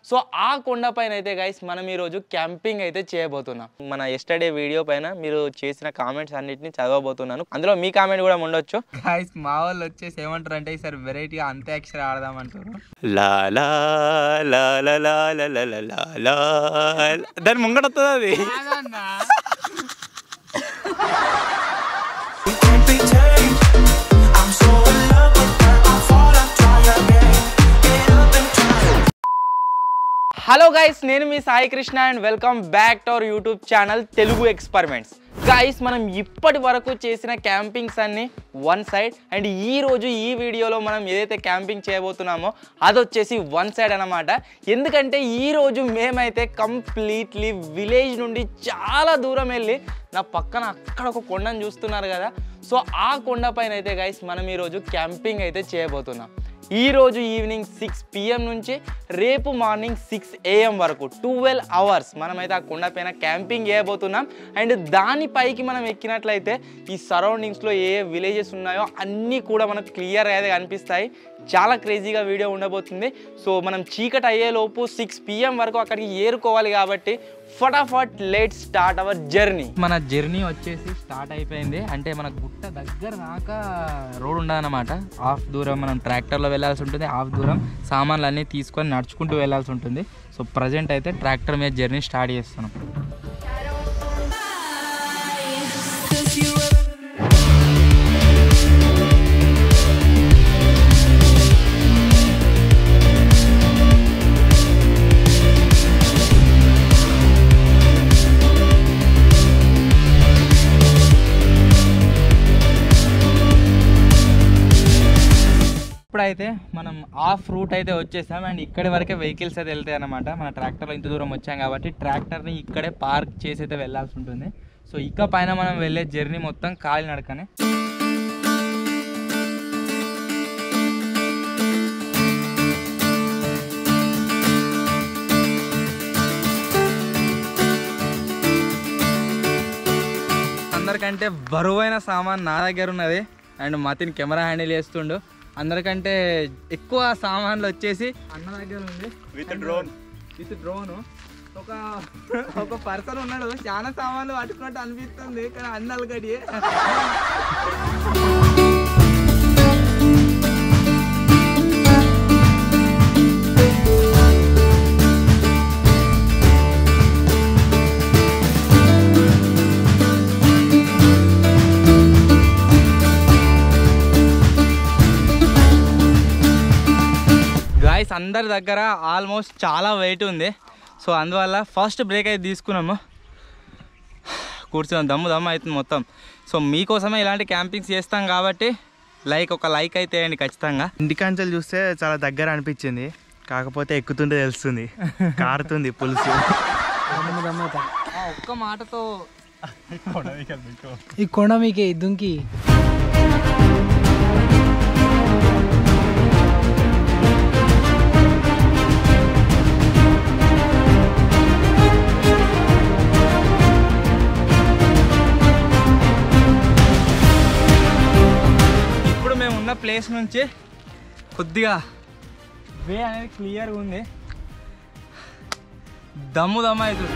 So ఆ కొండ పైన అయితే గైస్ మనం ఈ రోజు క్యాంపింగ్ అయితే చేయబోతున్నాం. మన ఎస్టర్డే వీడియో పైన మీరు చేసిన కామెంట్స్ అన్నిటిని చదవబోతున్నాను. అందులో మీ కామెంట్ కూడా ఉండొచ్చు. గైస్ మా వాళ్ళు వచ్చేసి ఏమంటారు అంటే ఈసారి వెరైటీగా అంత్యాక్షరి ఆడదామంటారు. లా లా లా లా లా లా లా లా లా దాని ముంగట వస్తుంది అది. హలో గైస్, నేను మీ Sai Krishna and welcome back to our YouTube channel Telugu experiments. Guys మనం ఇప్పటి వరకు చేసిన క్యాంపింగ్స్ అన్ని వన్ సైడ్ అండ్ ఈరోజు ఈ వీడియోలో మనం ఏదైతే క్యాంపింగ్ చేయబోతున్నామో అది వచ్చేసి వన్ సైడ్ అన్నమాట. ఎందుకంటే ఈరోజు మేమైతే కంప్లీట్లీ విలేజ్ నుండి చాలా దూరం వెళ్ళి నా పక్కన అక్కడ ఒక కొండను చూస్తున్నారు కదా, సో ఆ కొండ పైన అయితే గైస్ మనం ఈరోజు క్యాంపింగ్ అయితే చేయబోతున్నాం. ఈరోజు ఈవినింగ్ 6 PM నుంచి రేపు మార్నింగ్ 6 AM వరకు 12 hours మనమైతే ఆ కొండ పైన క్యాంపింగ్ చేయబోతున్నాం. అండ్ దానిపైకి మనం ఎక్కినట్లయితే ఈ సరౌండింగ్స్లో ఏ విలేజెస్ ఉన్నాయో అన్నీ కూడా మనకు క్లియర్గా అయితే కనిపిస్తాయి. చాలా క్రేజీగా వీడియో ఉండబోతుంది. సో మనం చీకటి అయ్యేలోపు 6 PM వరకు అక్కడికి ఏరుకోవాలి కాబట్టి ఫటాఫట్ లెట్స్ స్టార్ట్ అవర్ జర్నీ. మన జర్నీ వచ్చేసి స్టార్ట్ అయిపోయింది. అంటే మన గుట్ట దగ్గర దాకా రోడ్ ఉండదన్నమాట. హాఫ్ దూరం మనం ట్రాక్టర్లో వెళ్ళాల్సి ఉంటుంది, హాఫ్ దూరం సామాన్లు అన్నీ తీసుకొని నడుచుకుంటూ వెళ్ళాల్సి ఉంటుంది. సో ప్రజెంట్ అయితే ట్రాక్టర్ మీద జర్నీ స్టార్ట్ చేస్తున్నాం. ఇప్పుడైతే మనం ఆఫ్ రూట్ అయితే వచ్చేసాం అండ్ ఇక్కడి వరకే వెహికల్స్ అయితే వెళ్తాయి అన్నమాట. మన ట్రాక్టర్లో ఇంత దూరం వచ్చాం కాబట్టి ట్రాక్టర్ని ఇక్కడే పార్క్ చేసి అయితే వెళ్ళాల్సి ఉంటుంది. సో ఇక పైన మనం వెళ్ళే జర్నీ మొత్తం కాలినడకనే. అందరికంటే బరువైన సామాన్ నా దగ్గర ఉన్నది అండ్ మతిని కెమెరా హ్యాండిల్ చేస్తుండు. అందరికంటే ఎక్కువ సామాన్లు వచ్చేసి అన్న దగ్గర ఉంది విత్ డ్రోన్. ఒక పర్సన్ ఉన్నాడు, చాలా సామాన్లు పట్టుకున్నట్టు అనిపిస్తుంది కానీ అన్నలు గడియే. గైస్ అందరి దగ్గర ఆల్మోస్ట్ చాలా వెయిట్ ఉంది. సో అందువల్ల ఫస్ట్ బ్రేక్ అయితే తీసుకున్నాము. కూర్చున్నాం, దమ్ము అవుతుంది మొత్తం. సో మీకోసమే ఇలాంటి క్యాంపింగ్స్ చేస్తాం కాబట్టి ఒక లైక్ అయితే వేయండి ఖచ్చితంగా. ఇంటికాంచెలు చూస్తే చాలా దగ్గర అనిపించింది, కాకపోతే ఎక్కుతుంటే తెలుస్తుంది కారుతుంది పులుసు. ఒక్క మాటతో ఈ కొండ మీకే దుంకి ప్లేస్ నుంచి కొద్దిగా వే అనేది క్లియర్గా ఉంది. దమ్ము అవుతుంది.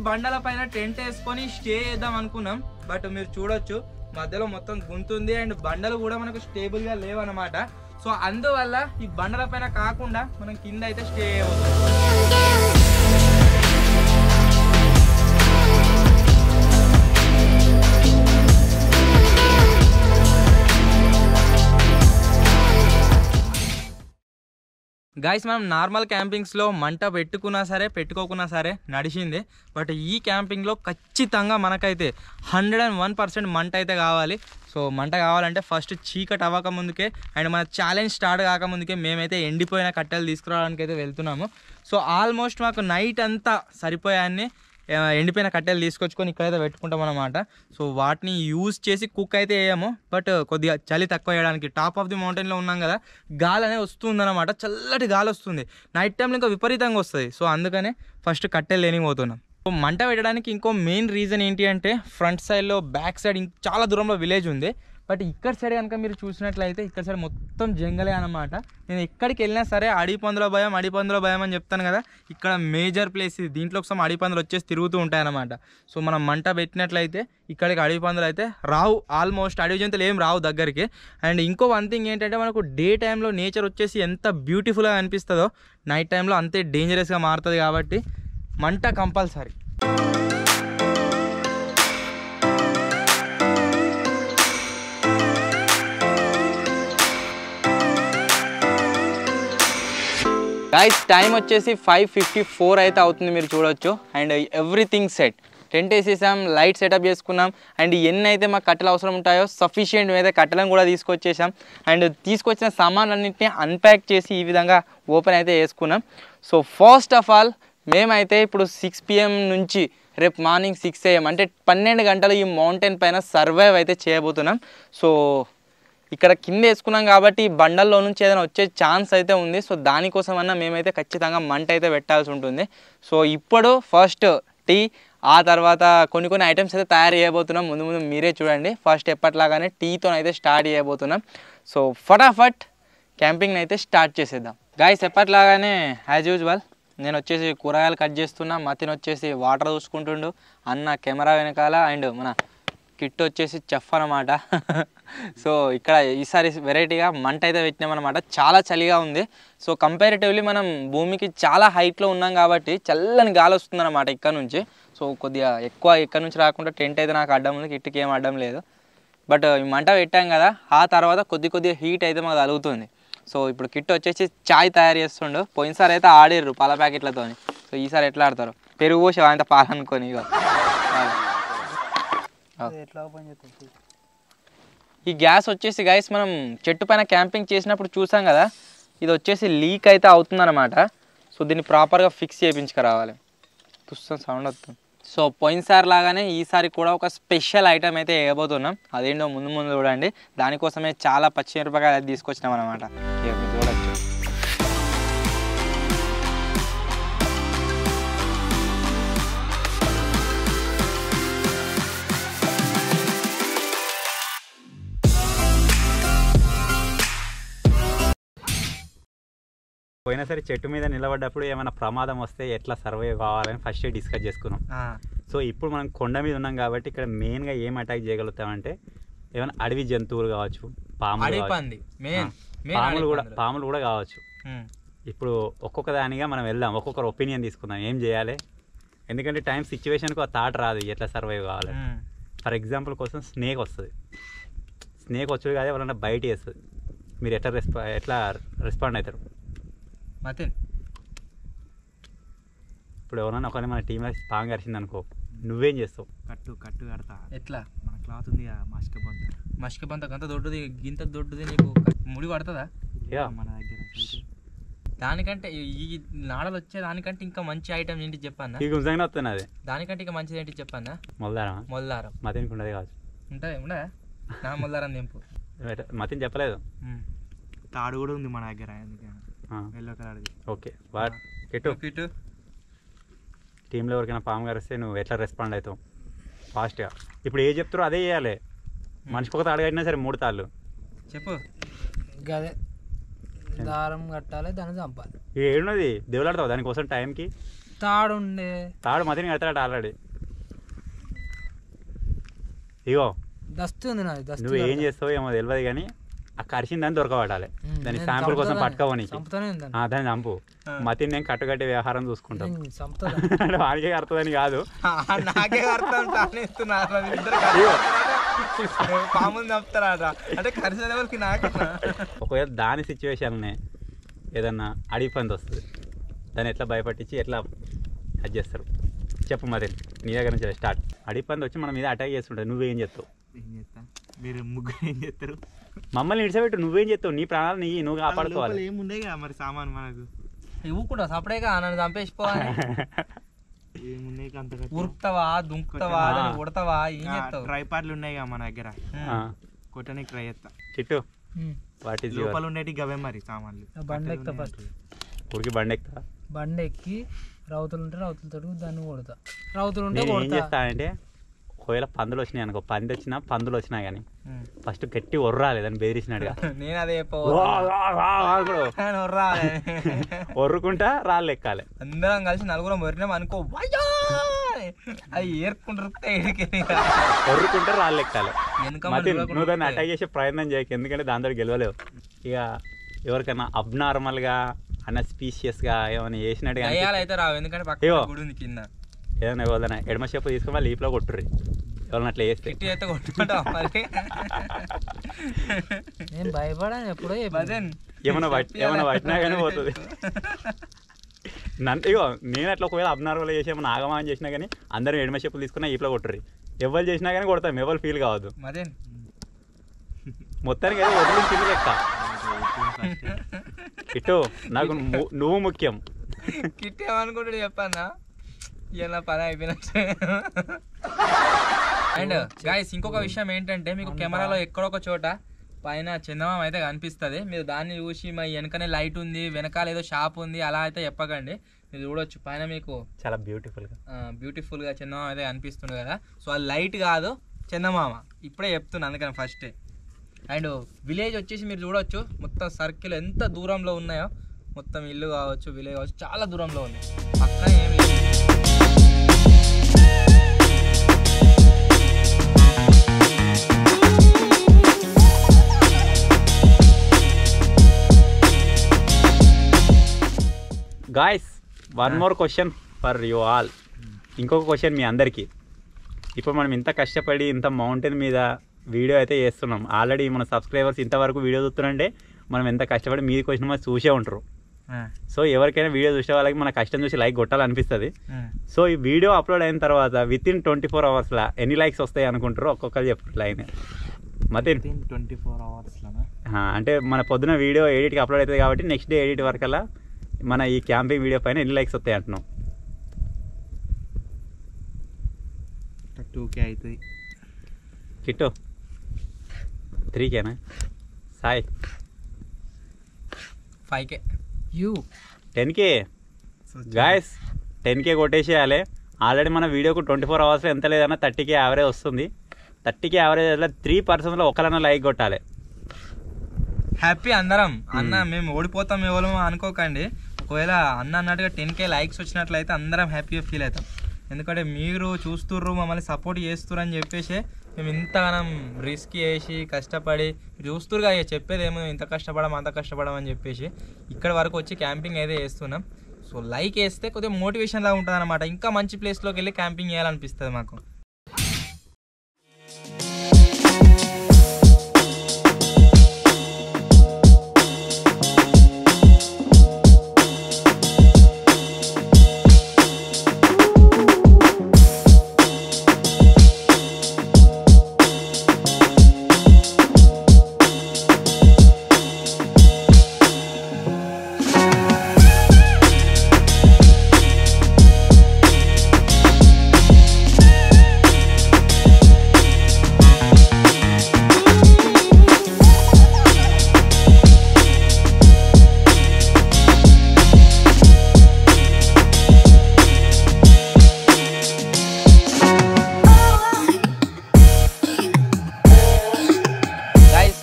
బండల పైన టెంట్ వేసుకొని స్టే చేద్దాం అనుకున్నాం. బట్ మీరు చూడొచ్చు మధ్యలో మొత్తం గుంతుంది అండ్ బండలు కూడా మనకు స్టేబుల్ గా లేవన్నమాట. సో అందువల్ల ఈ బండల పైన కాకుండా మనం కింద అయితే స్టే చేయవచ్చు. గైస్ మనం నార్మల్ క్యాంపింగ్స్లో మంట పెట్టుకున్నా సరే పెట్టుకోకున్నా సరే నడిచింది. బట్ ఈ క్యాంపింగ్లో ఖచ్చితంగా మనకైతే 101% మంట అయితే కావాలి. సో మంట కావాలంటే ఫస్ట్ చీకటి అవ్వక ముందుకే అండ్ మన ఛాలెంజ్ స్టార్ట్ కాకముందుకే మేమైతే ఎండిపోయిన కట్టెలు తీసుకురావడానికి అయితే వెళ్తున్నాము. సో ఆల్మోస్ట్ మాకు నైట్ అంతా సరిపోయాన్ని ఎండిపోయిన కట్టెలు తీసుకొచ్చుకొని ఇక్కడైతే పెట్టుకుంటాం అన్నమాట. సో వాటిని యూజ్ చేసి కుక్ అయితే వేయము, బట్ కొద్దిగా చలి తక్కువ వేయడానికి. టాప్ ఆఫ్ ది మౌంటైన్లో ఉన్నాం కదా, గాలి అనేది వస్తుందన్నమాట, చల్లటి గాలి వస్తుంది. నైట్ టైంలో ఇంకా విపరీతంగా వస్తుంది. సో అందుకనే ఫస్ట్ కట్టెలు లేనిపోతున్నాం. సో మంట పెట్టడానికి ఇంకో మెయిన్ రీజన్ ఏంటి అంటే ఫ్రంట్ సైడ్లో బ్యాక్ సైడ్ చాలా దూరంలో విలేజ్ ఉంది. బట్ ఇక్కడ సైడ్ కనుక మీరు చూసినట్లయితే ఇక్కడ సైడ్ మొత్తం జంగలే అనమాట. నేను ఎక్కడికి వెళ్ళినా సరే అడిపందుల భయం అని చెప్తాను కదా, ఇక్కడ మేజర్ ప్లేస్ ఇది. దీంట్లో ఒకసారి అడిపందులు వచ్చేసి తిరుగుతూ ఉంటాయన్నమాట. సో మనం మంట పెట్టినట్లయితే ఇక్కడికి అడిపందులు అయితే రావు, ఆల్మోస్ట్ అడవి జంతువులు ఏం రావు దగ్గరికి. అండ్ ఇంకో వన్ థింగ్ ఏంటంటే మనకు డే టైంలో నేచర్ వచ్చేసి ఎంత బ్యూటిఫుల్గా అనిపిస్తుందో నైట్ టైంలో అంతే డేంజరస్గా మారుతుంది. కాబట్టి మంట కంపల్సరీ. గైస్ టైం వచ్చేసి 5:54 అయితే అవుతుంది, మీరు చూడొచ్చు. అండ్ ఎవ్రీథింగ్ సెట్, టెంట్ వేసేసాం, లైట్ సెటప్ చేసుకున్నాం. అండ్ ఎన్ని అయితే మాకు కట్టెలు అవసరం ఉంటాయో సఫిషియెంట్ అయితే కట్టెలను కూడా తీసుకొచ్చేసాం. అండ్ తీసుకొచ్చిన సామాన్లన్నింటినీ అన్ప్యాక్ చేసి ఈ విధంగా ఓపెన్ అయితే వేసుకున్నాం. సో ఫస్ట్ ఆఫ్ ఆల్ మేమైతే ఇప్పుడు 6 PM నుంచి రేపు మార్నింగ్ 6 AM అంటే 12 గంటలు ఈ మౌంటైన్ పైన సర్వైవ్ అయితే చేయబోతున్నాం. సో ఇక్కడ కింద వేసుకున్నాం కాబట్టి బండల్లో నుంచి ఏదైనా వచ్చే ఛాన్స్ అయితే ఉంది. సో దానికోసమన్నా మేమైతే ఖచ్చితంగా మంట అయితే పెట్టాల్సి ఉంటుంది. సో ఇప్పుడు ఫస్ట్ టీ, ఆ తర్వాత కొన్ని ఐటమ్స్ అయితే తయారు చేయబోతున్నాం. ముందు మీరే చూడండి. ఫస్ట్ ఎప్పట్లాగానే టీతో అయితే స్టార్ట్ చేయబోతున్నాం. సో ఫటాఫట్ క్యాంపింగ్ని అయితే స్టార్ట్ చేసేద్దాం. గైస్ ఎప్పట్లాగానే యాజ్ యూజువల్ నేను వచ్చేసి కూరగాయలు కట్ చేస్తున్నా, మతిని వచ్చేసి వాటర్ చూసుకుంటుండు, అన్న కెమెరా వెనకాల, అండ్ మన కిట్ వచ్చేసి చెఫ్ అనమాట. సో ఇక్కడ ఈసారి వెరైటీగా మంట అయితే పెట్టినామన్నమాట. చాలా చలిగా ఉంది. సో కంపారిటివ్లీ మనం భూమికి చాలా హైట్లో ఉన్నాం కాబట్టి చల్లని గాలి వస్తుందన్నమాట ఇక్కడ నుంచి. సో కొద్దిగా ఎక్కువ ఇక్కడ నుంచి రాకుండా టెంట్ అయితే నాకు అడ్డం ఉంది, కిట్కి ఏం అడ్డం లేదు. బట్ మంట పెట్టాం కదా, ఆ తర్వాత కొద్దిగా హీట్ అయితే మాకు తగులుతుంది. సో ఇప్పుడు కిట్ వచ్చేసి చాయ్ తయారు చేస్తుండు. పోయినసారి అయితే ఆడిర్రు పాల ప్యాకెట్లతో. సో ఈసారి ఎట్లా ఆడతారు, పెరుగు పోసి అంత పాలనుకొని. ఇక ఈ గ్యాస్ వచ్చేసి గైస్ మనం చెట్టు పైన క్యాంపింగ్ చేసినప్పుడు చూసాం కదా, ఇది వచ్చేసి లీక్ అయితే అవుతుందన్నమాట. సో దీన్ని ప్రాపర్గా ఫిక్స్ చేయించుకురావాలి. చూస్తాం సౌండ్ వస్తుంది. సో పోయినసారి లాగానే ఈసారి కూడా ఒక స్పెషల్ ఐటమ్ అయితే వేయబోతున్నాం. అదేంటో ముందు చూడండి. దానికోసమే చాలా పచ్చిమిరపకాయలు అయితే తీసుకొచ్చినాం అనమాట. మీరు చూడొచ్చు. పోయినసారి చెట్టు మీద నిలబడ్డప్పుడు ఏమైనా ప్రమాదం వస్తే ఎట్లా సర్వైవ్ కావాలని ఫస్ట్ డిస్కస్ చేసుకున్నాం. సో ఇప్పుడు మనం కొండ మీద ఉన్నాం కాబట్టి ఇక్కడ మెయిన్గా ఏం అటాక్ చేయగలుగుతామంటే ఏమైనా అడవి జంతువులు కావచ్చు, పాములు కూడా కావచ్చు. ఇప్పుడు ఒక్కొక్క దానిగా మనం వెళ్దాం, ఒక్కొక్కరు ఒపీనియన్ తీసుకుందాం ఏం చేయాలి. ఎందుకంటే టైం సిచ్యువేషన్కి ఆ థాట్ రాదు ఎట్లా సర్వైవ్ కావాలి. ఫర్ ఎగ్జాంపుల్ కోసం స్నేక్ వస్తుంది. స్నేక్ వచ్చేది కాదు, ఎవరైనా బయట వేస్తుంది. మీరు ఎట్లా రెస్పాండ్ అవుతారు? ఇప్పుడు ఎవరైనా ఒకరిని మన టీంలో పాము కరిచింది అనుకో, నువ్వేం చేస్తావు? కట్టు కడతా. ఎట్లా? మన క్లాత్ ఉంది మస్క బంత గంత దొడ్డుది, గింత దొడ్డుది, నీకు ముడి పడుతుందా? మన దగ్గర దానికంటే ఈ నాడలు వచ్చే దానికంటే ఇంకా మంచి ఐటమ్ ఏంటి చెప్పన్నా? ఈ గుంజంగా వస్తుంది అది. దానికంటే ఇంకా మంచిది ఏంటి చెప్పన్నా? మొల్దారం. మతినికి ఉండదు కావచ్చు. ఉంటుంది ఉండదా? నా మొల్దారం తెంపు. మతిని చెప్పలేదు. తాడు కూడా ఉంది మన దగ్గర, ఎల్లో కలర్. ఓకే, కిట్టు టీంలో ఎవరికైనా పాము కరిస్తే నువ్వు ఎట్లా రెస్పాండ్ అవుతావు ఫాస్ట్గా? ఇప్పుడు ఏ చెప్తారో అదే చేయాలి. మనిషికి ఒక తాడు కట్టినా సరే 3 తాళ్ళు చెప్పు. గదే దారం కట్టాలి, దాన్ని చంపాలి. ఇక ఏడున్నది దేవులాడతావు దానికోసం టైంకి. తాడు మతిని కడతాడు ఆల్రెడీ. ఇగో దస్తుంది నాది. నువ్వు ఏం చేస్తావు ఏమో తెలియదు కానీ ఆ కరిచిన దాన్ని దొరకబడాలి. దాని శాంపుల్ కోసం పట్టుకోవడానికి దాన్ని చంపు. మతిని నేను కట్టుకట్టి వ్యవహారం చూసుకుంటాం. వాడికే అర్థమని కాదు, నాకే అర్థం. ఒకవేళ దాని సిచ్యువేషన్ ఏదన్నా అడవి పంది వస్తుంది, దాన్ని ఎట్లా భయపట్టించి ఎట్లా అది చేస్తారు చెప్పు మరి, నీ దగ్గర నుంచి స్టార్ట్. అడవి పంది వచ్చి మన మీద అటాక్ చేస్తుంటుంది, నువ్వేం చేస్తావు? ఏం చేస్తా, మీరు ముగ్గురు ఏం చేస్తారు? మమ్మల్ని ఇడిచిపెట్టు, నువ్వేం చేస్తావు? నీ ప్రాణాలు నువ్వు కాపాడుకోవాలి. ఏముండే కదా మరి సామాన్ మనకు, ఇవ్వకుండా సపరేట్గా నన్ను చంపేసిపోవాలి. ఏముండే అంత ఉరుకుతావా, దుంకుతావా, కొడతావా, ఏం చేస్తావు? ట్రైపాడ్లు ఉన్నాయి కదా మన దగ్గర, కొట్టడానికి ట్రై చేస్తా. కిట్టు వాట్ ఈస్ లోపల ఉండేటి గవే మరి సామాన్లు. బండి ఎక్కుతా ఫస్ట్, ఊరికి బండి ఎక్కుతా, బండి ఎక్కి రౌతులు ఉంటే రౌతులతో దాన్ని కొడతా, రౌతులు ఉంటే నేను ఏం కొడతా. చేస్తానంటే ఒకవేళ పందులు వచ్చినాయి అనుకో, పంది వచ్చినా పందులు వచ్చినా కానీ ఫస్ట్ గట్టి ఒర్రాలి దాన్ని బెదిరించినట్టుగా. నేను అదే ఒర్రుకుంటా రాళ్ళు ఎక్కాలి. అందరం కలిసి నలుగురం వరినాం అనుకో, అది ఏర్కుంటారు ఒర్రుకుంటా రాళ్ళు ఎక్కాలి. నువ్వు దాన్ని అటాక్ చేసే ప్రయత్నం చేయకు, ఎందుకంటే దాంతో గెలవలేవు. ఇక ఎవరికైనా అబ్నార్మల్గా అన్స్పీషియస్గా ఏమైనా చేసినట్టుగా అయితే రావు, ఎందుకంటే పక్క గుడి ఉంది కింద. ఏదైనా ఎవరైనా ఎడమ చెప్పు తీసుకుని వాళ్ళు లీప్లో కొట్టుర్రి, ఎవరైనా అట్లా చేస్తే. అయితే కొట్టుకుంటాం మరి. నేను భయపడాను ఎప్పుడో. ఏమైనా పట్టినా కానీ పోతుంది. ఇగో నేను అట్లా ఒకవేళ అబ్నార్మల్ చేసి ఏమైనా ఆగమానం చేసినా కానీ అందరూ ఎడమ చెప్పులు తీసుకున్నా ఈప్లో కొట్టుర్రి. ఎవరు చేసినా కానీ కొడతాం, ఎవరు ఫీల్ కావద్దు. మొత్తానికి అయితే వదిలిన తిండి లెక్క. కిట్టు నాకు నువ్వు ముఖ్యం. కిట్ ఏమనుకుంటాడు చెప్పన్నా, ఇలా పని అయిపోయినట్టు. అండ్ గాయస్ ఇంకొక విషయం ఏంటంటే, మీకు కెమెరాలో ఎక్కడొక చోట పైన చందమామ అయితే కనిపిస్తుంది. మీరు దాన్ని చూసి మా వెనకనే లైట్ ఉంది, వెనకాల ఏదో షాప్ ఉంది అలా అయితే చెప్పకండి. మీరు చూడొచ్చు పైన మీకు చాలా బ్యూటిఫుల్గా చందమామ అయితే కనిపిస్తుంది కదా. సో అది లైట్ కాదు, చందమామ. ఇప్పుడే చెప్తున్నాను అందుకని ఫస్టే. అండ్ విలేజ్ వచ్చేసి మీరు చూడొచ్చు, మొత్తం సర్కిల్ ఎంత దూరంలో ఉన్నాయో, మొత్తం ఇల్లు కావచ్చు, విలేజ్ కావచ్చు, చాలా దూరంలో ఉంది. పక్కన ఏం లేదు. Guys one more question for you all. ఇంకొక క్వశ్చన్ మీ అందరికీ. ఇప్పుడు మనం ఇంత కష్టపడి ఇంత మౌంటైన్ మీద వీడియో అయితే చేస్తున్నాం. ఆల్రెడీ మన సబ్స్క్రైబర్స్ ఇంతవరకు వీడియో చూస్తున్నారంటే మనం ఎంత కష్టపడి మీది క్వశ్చన్ మరి చూసే ఉంటారు. సో ఎవరికైనా వీడియో చూసే వాళ్ళకి మన కష్టం చూసి లైక్ కొట్టాలనిపిస్తుంది. సో ఈ వీడియో అప్లోడ్ అయిన తర్వాత వితిన్ 24 అవర్స్లో ఎన్ని లైక్స్ వస్తాయి అనుకుంటారో ఒక్కొక్కరు చెప్తారు లైన్. మతిన్ 24 అవర్స్లో అంటే మన పొద్దున వీడియో ఎడిట్కి అప్లోడ్ అవుతుంది కాబట్టి నెక్స్ట్ డే ఎడిట్ వరకల్లా మన ఈ క్యాంపింగ్ వీడియో పైన ఎన్ని లైక్స్ వస్తాయి అంటున్నాం? 2K అవుతుంది. కిట్టు 3Kనా? Sai 5K, 10K. Guys 10K కొట్టేసేయాలి. ఆల్రెడీ మన వీడియోకు 24 అవర్స్లో ఎంత లేదన్నా 30K యావరేజ్ వస్తుంది. 30K యావరేజ్ అట్లా 3% ఒకరైనా లైక్ కొట్టాలి. హ్యాపీ అందరం. అన్న మేము ఓడిపోతాం ఎవరు అనుకోకండి. ఒకవేళ అన్న అన్నట్టుగా 10K లైక్స్ వచ్చినట్లయితే అందరం హ్యాపీగా ఫీల్ అవుతాం. ఎందుకంటే మీరు చూస్తుర్రు, మమ్మల్ని సపోర్ట్ చేస్తుర్రు అని చెప్పేసి మేము ఇంతగానం రిస్క్ చేసి కష్టపడి చూస్తురుగా చెప్పేది ఏమో ఇంత కష్టపడడం అంత కష్టపడడం అని చెప్పేసి ఇక్కడ వరకు వచ్చి క్యాంపింగ్ అయితే చేస్తున్నాం. సో లైక్ వేస్తే కొద్దిగా మోటివేషన్ లాగా ఉంటుంది అనమాట. ఇంకా మంచి ప్లేస్లోకి వెళ్ళి క్యాంపింగ్ చేయాలనిపిస్తుంది మాకు.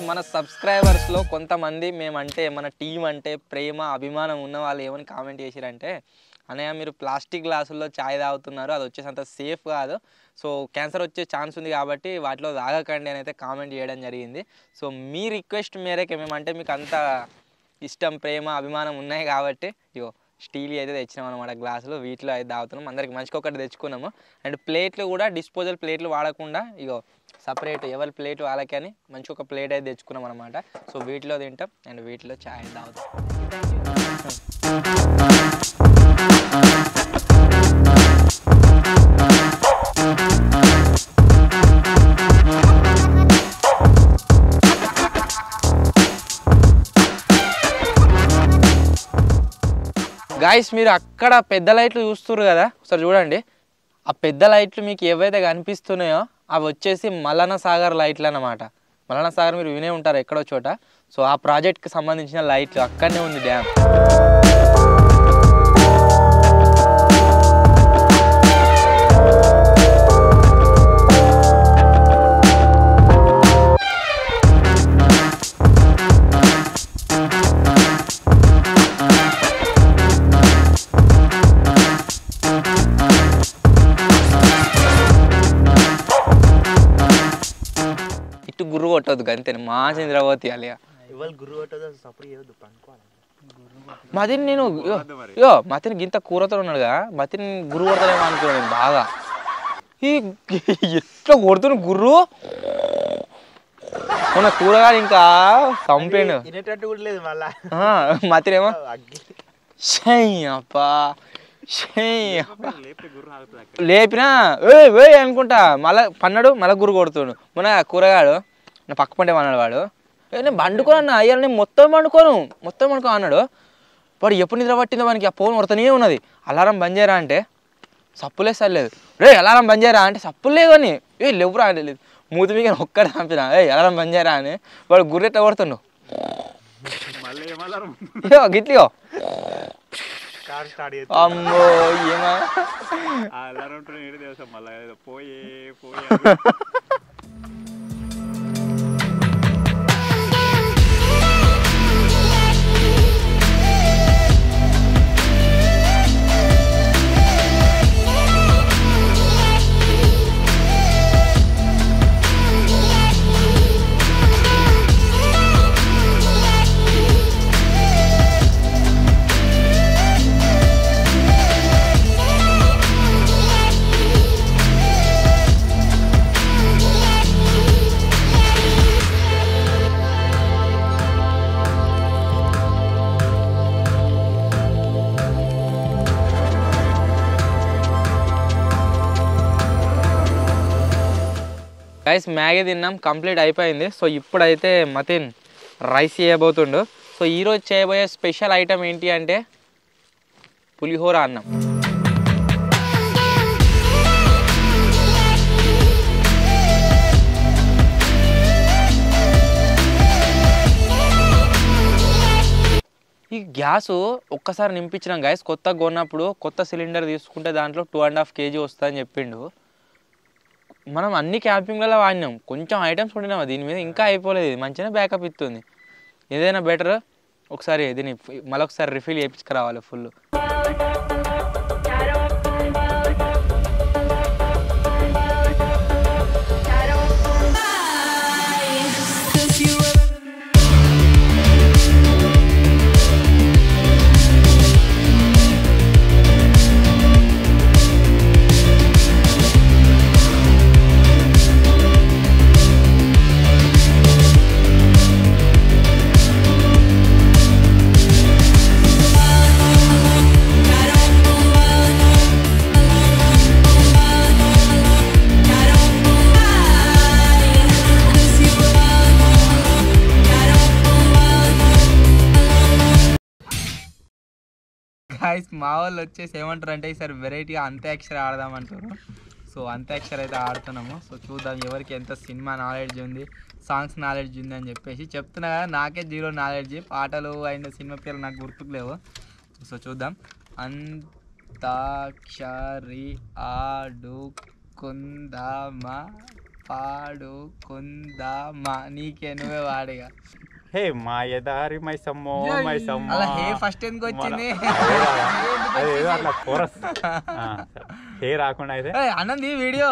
మన సబ్స్క్రైబర్స్లో కొంతమంది మేమంటే మన టీం అంటే ప్రేమ అభిమానం ఉన్న వాళ్ళు ఏమని కామెంట్ చేసిరంటే, అన్నయ్య మీరు ప్లాస్టిక్ గ్లాసుల్లో ఛాయ్ తాగుతున్నారు, అది వచ్చేసి అంత సేఫ్ కాదు, సో క్యాన్సర్ వచ్చే ఛాన్స్ ఉంది కాబట్టి వాటిలో తాగకండి అని అయితే కామెంట్ చేయడం జరిగింది. సో మీ రిక్వెస్ట్ మేరకే మేమంటే మీకు అంత ఇష్టం ప్రేమ అభిమానం ఉన్నాయి కాబట్టి ఇగో స్టీల్ అయితే తెచ్చినాం అనమాట గ్లాసులు, వీటిలో అయితే తాగుతున్నాం. అందరికి మంచిగా ఒకటి తెచ్చుకున్నాము. అండ్ ప్లేట్లు కూడా డిస్పోజల్ ప్లేట్లు వాడకుండా ఇగో సపరేట్ ఎవరి ప్లేట్ వాళ్ళకి అని మంచి ఒక ప్లేట్ అయితే తెచ్చుకున్నాం అనమాట. సో వీటిలో తింటాం అండ్ వీటిలో ఛాయ్ తాగుతాం. గాయస్ మీరు అక్కడ పెద్ద లైట్లు చూస్తున్నారు కదా, ఒకసారి చూడండి. ఆ పెద్ద లైట్లు మీకు ఏవైతే కనిపిస్తున్నాయో అవి వచ్చేసి మల్లన్న సాగర్ లైట్లు అన్నమాట. మల్లన్న సాగర్ మీరు వినే ఉంటారు ఎక్కడో చోట. సో ఆ ప్రాజెక్ట్కి సంబంధించిన లైట్లు అక్కడనే ఉంది డ్యామ్. గుర్రు కొట్టద్దు అంతే, మా చంద్రవతి అలియా మతిని నేను మతిని గింత కూరతో ఉన్నాడుగా, మతిని గుర్రు కొడతానేమో అనుకున్నాను నేను బాగా. ఈ ఎట్లా కొడుతున్నా గుర్రు మన కూరగాయలు ఇంకా కంప్లైంట్ మతినేమో అప్పా లేపినా ఏ అనుకుంటా. మళ్ళా పన్నాడు, మళ్ళీ గుర్రు కొడుతుండు. మన కూరగాడు నా పక్క పంటే అన్నాడు వాడు, నేను పండుకోను అన్న అయ్యాలి, నేను మొత్తం పండుకోను అన్నాడు. వాడు ఎప్పుడు నిద్ర పట్టిందో వానికి ఆ ఫోన్ కొడుతూనే ఉన్నది. అలారం బంద్ చేయరా అంటే సప్పులే సర్లేదు. రే అలారం బంద్ చేయరా అంటే సప్పులు లేవు అని, లేవురా అంటే లేదు. మూతి మీద ఒక్కడే చంపిన అలారం బంద్ చేయరా అని. వాడు గుర్రు ఎట్లా కొడుతుండు గిట్లియో అమ్మో ఏమా గైస్ మ్యాగీ తిన్నాం, కంప్లీట్ అయిపోయింది. సో ఇప్పుడైతే మతిన్ రైస్ చేయబోతుండు. సో ఈరోజు చేయబోయే స్పెషల్ ఐటమ్ ఏంటి అంటే పులిహోర అన్నం. ఈ గ్యాసు ఒక్కసారి నింపించినాం గైస్. కొత్తగా కొన్నప్పుడు కొత్త సిలిండర్ తీసుకుంటే దాంట్లో 2.5 kg వస్తుందని చెప్పిండు. మనం అన్ని క్యాంపింగ్లలో వాడినాం, కొంచెం ఐటమ్స్ ఉండినాం, దీని మీద ఇంకా అయిపోలేదు. ఇది మంచిగా బ్యాకప్ ఇస్తుంది. ఏదైనా బెటర్ ఒకసారి దీన్ని మళ్ళొకసారి రిఫిల్ చేయించుకురావాలి ఫుల్. గాయస్ మా వాళ్ళు వచ్చేసి ఏమంటారు అంటే ఈసారి వెరైటీగా అంత్యాక్షరి ఆడదామంటారు. సో అంత్యాక్షరి అయితే ఆడుతున్నాము. సో చూద్దాం ఎవరికి ఎంత సినిమా నాలెడ్జ్ ఉంది, సాంగ్స్ నాలెడ్జ్ ఉంది అని చెప్పేసి చెప్తున్నా కదా. నాకే 0 నాలెడ్జ్, పాటలు అండ్ సినిమా పేర్లు నాకు గుర్తుకులేవు. సో చూద్దాం. అంతాక్షరి ఆడుకుందామా పాడుకుందామా, నీకే నువ్వే వాడిగా. హే మాయదారి మైసమ్మో మైసమ్మో అలా హే ఫస్ట్ ఎందుకు వచ్చింది? అదేదో అట్లా కోరస్ హే రాకుండా అయితే అన్నది వీడియో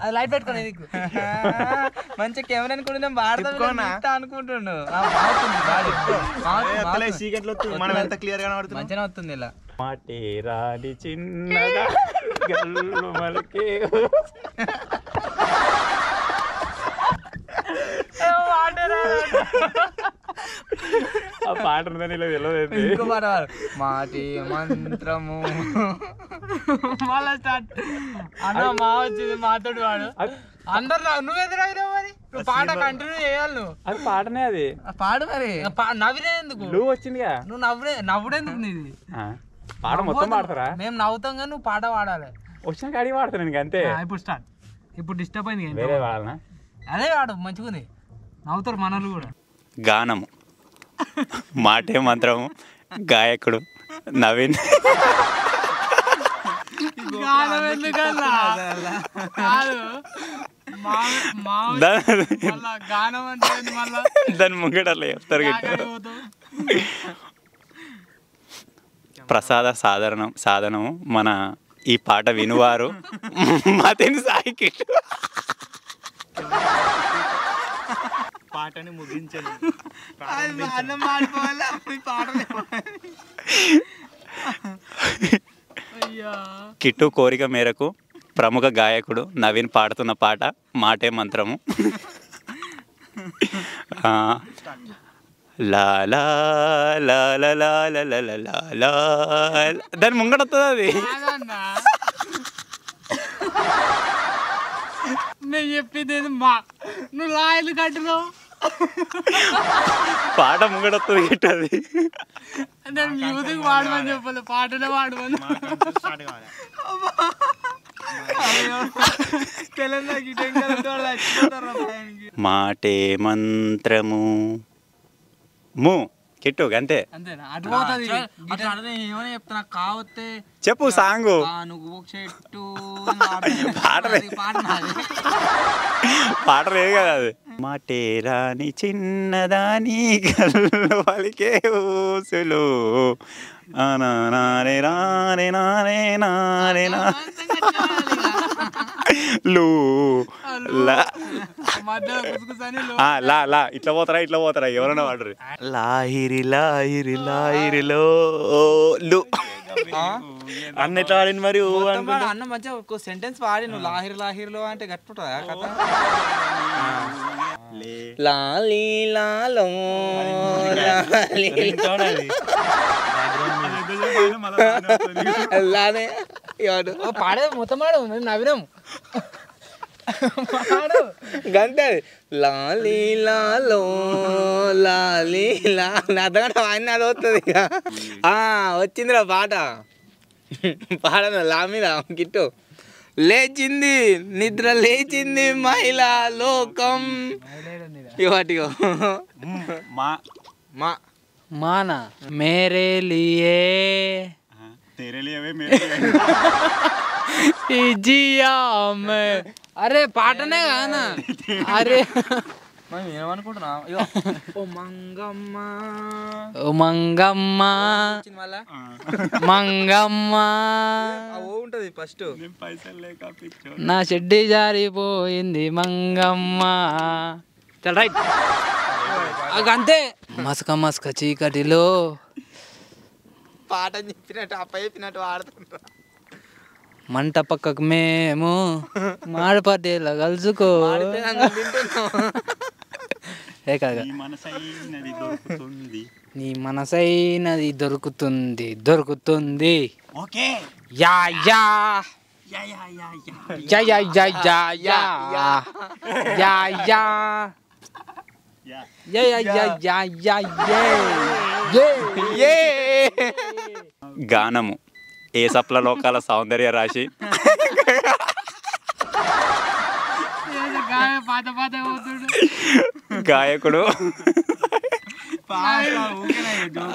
అది లైట్ పెట్టుకోండి మంచి కెమెరా అనుకుంటున్నా అనుకుంటుండు మంచిగా వస్తుంది ఇలా మాటే రాడి చిన్నగా గల్లు మలకే మాట ఆ పాట ఉందని ఇలా తెలియదు. ఇంకో పాట పాడు. మాటి మంత్రము మళ్ళా స్టార్ట్ అన్న మా వచ్చింది మాతోటి వాడు అందరు నువ్వు ఎదురైనా మరి నువ్వు పాట కంటిన్యూ చేయాలి నువ్వు. అది పాటనే అది. పాడు మరి. నవ్వినేందుకు నువ్వు వచ్చిందిగా. నువ్వు నవ్వుడేందుకు నీది పాట మొత్తం పాడతారా? మేము నవ్వుతాం కానీ నువ్వు పాట పాడాలి. వచ్చిన కాడికి పాడతాను నీకు అంతే. ఇప్పుడు స్టార్ట్. ఇప్పుడు డిస్టర్బ్ అయింది. వేరే పాడాలనా? అదే వాడు మంచిగుంది, నవ్వుతారు మనలు కూడా. గానము, మాటే మంత్రము, గాయకుడు నవీన్. గానం ఎందుకన్నా కాదు మళ్ళా గానం అంటే మళ్ళా దాని ముంగట అట్లా చెప్తారు. ప్రసాద సాధనము మన ఈ పాట వినువారు మతిన్ సాయికి పాటని ముగించండి. కిట్టు కోరిక మేరకు ప్రముఖ గాయకుడు నవీన్ పాడుతున్న పాట మాటే మంత్రము. లా లా లా లా లా లా లా లా లా. దాని ముంగట వస్తుంది అది. నేను చెప్పింది మా నువ్వు లాయలు కట్టినావు. పాట ముంగట వస్తుంది గిట్టది. నేను మ్యూజిక్ వాడమని చెప్పాలి, పాటనే వాడమని. మాటే మంత్రము ము కిట్టు అంతే. అంతేనా? అటు పోతుంది. ఏమని చెప్తున్నా కావతే చెప్పు సాంగు. నువ్వు చెట్టు పాట లేదు కదా అది. మాటే రాని చిన్నదాని కళ్ళు పలికే ఊసులు నారే నారే నారే నారే లూ లా లా లా. ఇట్లా పోతారా ఎవరన్నా వాడరు. లాహిరి లాహిరి లాహిరిలో లు అన్న ఎట్లా ఆడింది మరి. అన్న మంచిగా ఒక సెంటెన్స్ పాడి నువ్వు లాహిరి లాహిరిలో అంటే గట్టుంటుందా కథ. లాలి లాలో లానే పాడే మొత్తం పాడు, మేము నవ్వినాం. గంటే లాలి లాలో లాలి లా అర్థగంట వాడిని అది వస్తుంది ఇక. వచ్చిందిరా పాట. పాడను లా మీద గిట్టు. లేచింది నిద్ర లేచింది మహిళా లోకం. ఇవాటిగో మా మానా మేరే లియే జియా మే. అరే పాటనే కానా? అరే మనం ఏమనుకుంటున్నాం. ఓ మంగమ్మ ఓ మంగమ్మ మళ్ళా మంగమ్మ ఓ ఉంటది ఫస్ట్. నా చెడ్డి జారిపోయింది మంగమ్మ. చల్ రైట్. అంతే. మసక మసక చీకటిలో పాట చెప్పినట్టు అప్ప చెప్పినట్టు ఆడుతుంటా. మంట పక్కకు మేము మాడపట్టేలా కలుసుకో. ఏ కాగా నీ మనసైనది దొరుకుతుంది. Yeah yeah yeah yeah yeah yeah yeah yeah yeah గానము ఏ సప్ల లోకాల సౌందర్య రాశి గాయకుడు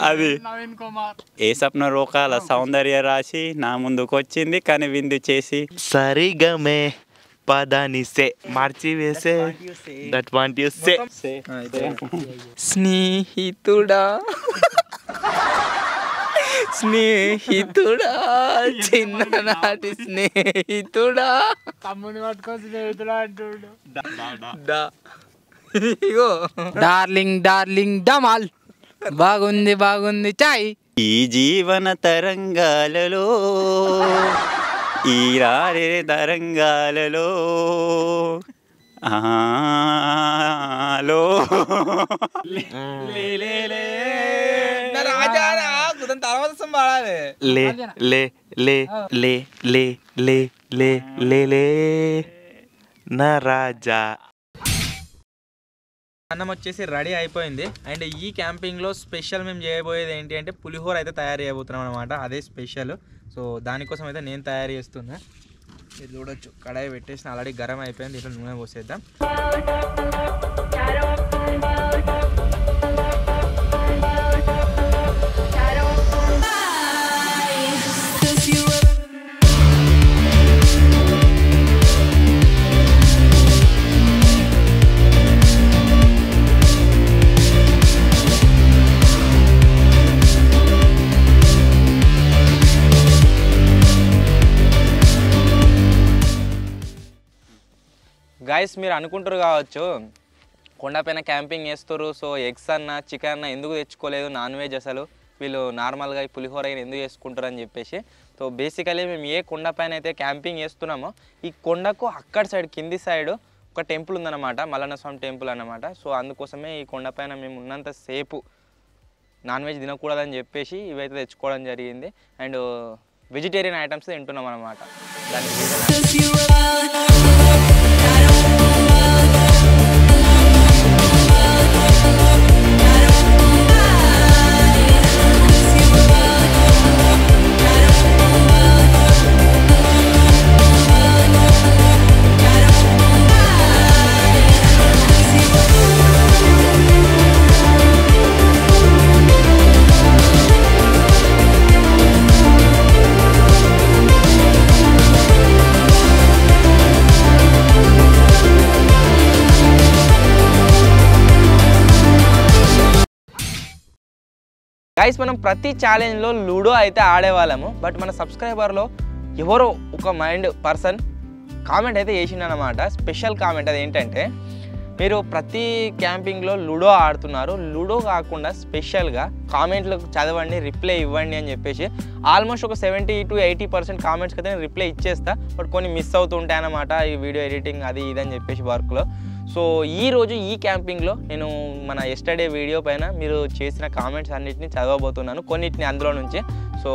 అది ఏ సప్న లోకాల సౌందర్య రాశి నా ముందుకు వచ్చింది కానీ విందు చేసి సరిగమే పదాని సే మార్చి వేసే దట్ వాంట్ యు సే. స్నేహితుడా స్నేహితుడా చిన్ననాటి స్నేహితుడా. తమ్ముని పట్టుకొని స్నేహితుడా అంటుడు. ఇగో డార్లింగ్ డార్లింగ్ డమాల్. బాగుంది చాయ్. ఈ జీవన తరంగాలలో ఈ రారే తరంగాలలో హలో రాజారా కుదంత తర్వాత పాడాలి. లే లే లే లే లే లే లే లే లే నా రాజా. అన్నం వచ్చేసి రెడీ అయిపోయింది. అండ్ ఈ క్యాంపింగ్లో స్పెషల్ మేము చేయబోయేది ఏంటి అంటే పులిహోర అయితే తయారు చేయబోతున్నాం అనమాట. అదే స్పెషల్. సో దానికోసం అయితే నేను తయారు చేస్తున్నా. మీరు చూడొచ్చు కడాయి పెట్టేసిన ఆల్రెడీ గరం అయిపోయింది. ఇట్లా నూనె పోసేద్దాం. గైస్ మీరు అనుకుంటారు కావచ్చు కొండపైన క్యాంపింగ్ చేస్తారు, సో ఎగ్స్ అన్న చికెన్ అన్న ఎందుకు తెచ్చుకోలేదు, నాన్ వెజ్ అసలు వీళ్ళు నార్మల్గా ఈ పులిహోర ఎందుకు చేసుకుంటారు అని చెప్పేసి. సో బేసికలీ మేము ఏ కొండపైన అయితే క్యాంపింగ్ చేస్తున్నామో ఈ కొండకు అక్కడ సైడ్ కింది సైడ్ ఒక టెంపుల్ ఉందన్నమాట, మల్లన్న స్వామి టెంపుల్ అన్నమాట. సో అందుకోసమే ఈ కొండపైన మేము ఉన్నంత సేపు నాన్ వెజ్ తినకూడదని చెప్పేసి ఇవైతే తెచ్చుకోవడం జరిగింది. అండ్ వెజిటేరియన్ ఐటమ్స్ తింటున్నాం అనమాట. దానికి గైస్ మనం ప్రతి ఛాలెంజ్లో లూడో అయితే ఆడేవాళ్ళము. బట్ మన సబ్స్క్రైబర్లో ఎవరో ఒక మైండ్ పర్సన్ కామెంట్ అయితే చేసిండనమాట. స్పెషల్ కామెంట్ అది ఏంటంటే, మీరు ప్రతి క్యాంపింగ్లో లూడో ఆడుతున్నారు, లూడో కాకుండా స్పెషల్గా కామెంట్లు చదవండి, రిప్లై ఇవ్వండి అని చెప్పేసి. ఆల్మోస్ట్ ఒక 70 to 80% కామెంట్స్కి అయితే నేను రిప్లై ఇచ్చేస్తా. బట్ కొన్ని మిస్ అవుతుంటాయి అన్నమాట ఈ వీడియో ఎడిటింగ్ అది ఇది అని చెప్పేసి వర్క్లో. సో ఈరోజు ఈ క్యాంపింగ్లో నేను మన ఎస్టర్డే వీడియో పైన మీరు చేసిన కామెంట్స్ అన్నిటిని చదవబోతున్నాను, కొన్నిటిని అందులో నుంచి. సో